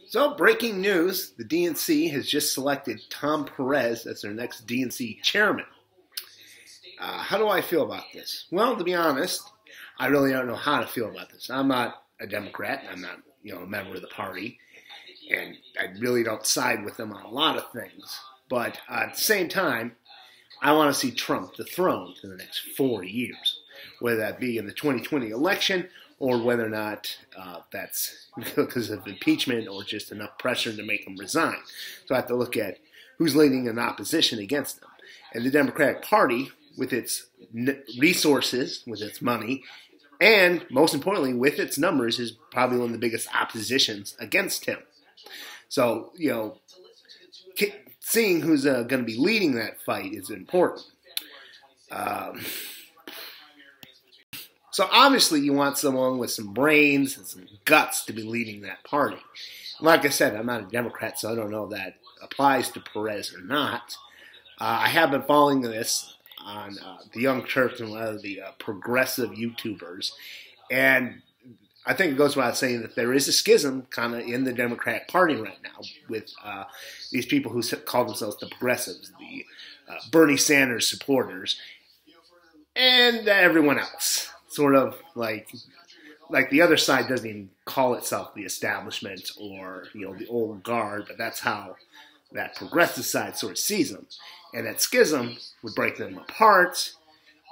So, breaking news, the DNC has just selected Tom Perez as their next DNC chairman. How do I feel about this? Well, to be honest, I really don't know how to feel about this. I'm not a Democrat. I'm not, a member of the party. And I really don't side with them on a lot of things. But at the same time, I want to see Trump dethroned in the next 4 years, whether that be in the 2020 election or whether or not that's because of impeachment or just enough pressure to make him resign. So I have to look at who's leading an opposition against them. And the Democratic Party, with its resources, with its money, and most importantly, with its numbers, is probably one of the biggest oppositions against him. So, seeing who's going to be leading that fight is important. So obviously you want someone with some brains and some guts to be leading that party. Like I said, I'm not a Democrat, so I don't know if that applies to Perez or not. I have been following this on the Young Turks and a lot of the progressive YouTubers, and I think it goes without saying that there is a schism kind of in the Democratic Party right now with these people who call themselves the progressives, the Bernie Sanders supporters, and everyone else. Sort of like the other side doesn't even call itself the establishment or the old guard, but that's how that progressive side sort of sees them. And that schism would break them apart.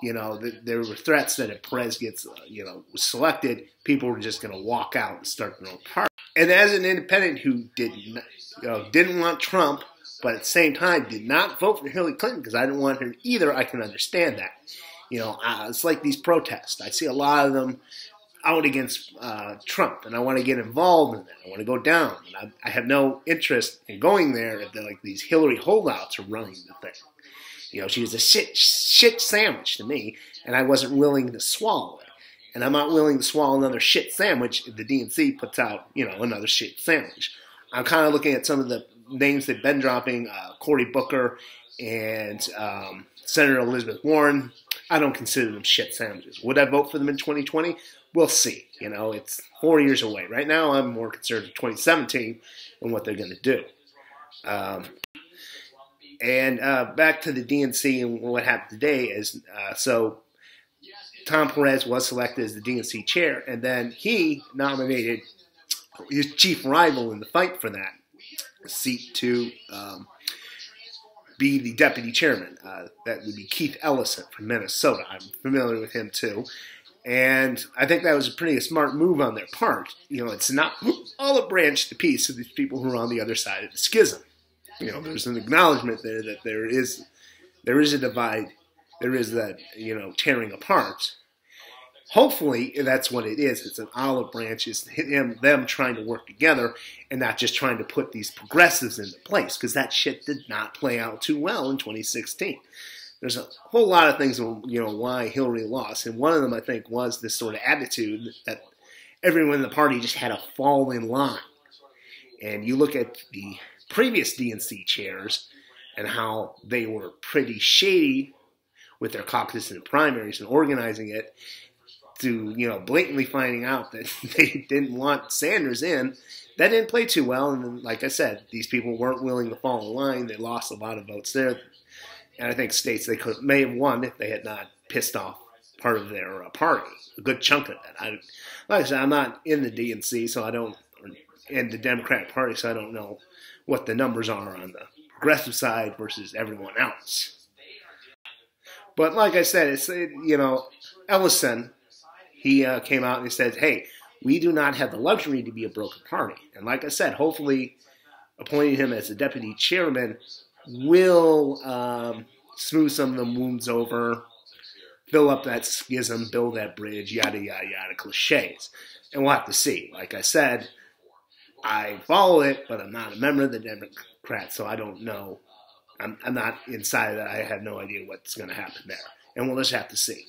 There were threats that if Perez gets was selected, people were just going to walk out and start their own party. And as an independent who didn't want Trump, but at the same time did not vote for Hillary Clinton because I didn't want her either, I can understand that. It's like these protests. I see a lot of them out against Trump, and I want to get involved in that. I want to go down. And I have no interest in going there if these Hillary holdouts are running the thing. She was a shit sandwich to me, and I wasn't willing to swallow it. And I'm not willing to swallow another shit sandwich if the DNC puts out, another shit sandwich. I'm kind of looking at some of the names they've been dropping, Cory Booker and Senator Elizabeth Warren. I don't consider them shit sandwiches. Would I vote for them in 2020? We'll see. It's 4 years away. Right now, I'm more concerned with 2017 and what they're going to do. And back to the DNC and what happened today is, so Tom Perez was selected as the DNC chair, and then he nominated his chief rival in the fight for that seat to be the deputy chairman. That would be Keith Ellison from Minnesota. I'm familiar with him too. And I think that was a pretty smart move on their part. It's not olive branch to piece of these people who are on the other side of the schism. There's an acknowledgement there that there is a divide. There is that, tearing apart. Hopefully, that's what it is. It's an olive branch. It's them trying to work together and not just trying to put these progressives into place, because that shit did not play out too well in 2016. There's a whole lot of things, why Hillary lost, and one of them, I think, was this sort of attitude that everyone in the party just had to fall in line. And you look at the previous DNC chairs and how they were pretty shady with their caucus and primaries and organizing it, to, blatantly finding out that they didn't want Sanders in. That didn't play too well, and then, like I said, these people weren't willing to fall in line. They lost a lot of votes there, and I think states they may have won if they had not pissed off part of their party, a good chunk of that. Like I said, I'm not in the DNC, so I don't, in the Democratic Party, so I don't know what the numbers are on the progressive side versus everyone else. But like I said, it's, Ellison, he came out and he said, hey, we do not have the luxury to be a broken party. And like I said, hopefully appointing him as the deputy chairman will smooth some of the wounds over, fill up that schism, build that bridge, yada, yada, yada, cliches. And we'll have to see. Like I said, I follow it, but I'm not a member of the Democrats, so I don't know. I'm not inside of that. I have no idea what's going to happen there. And we'll just have to see.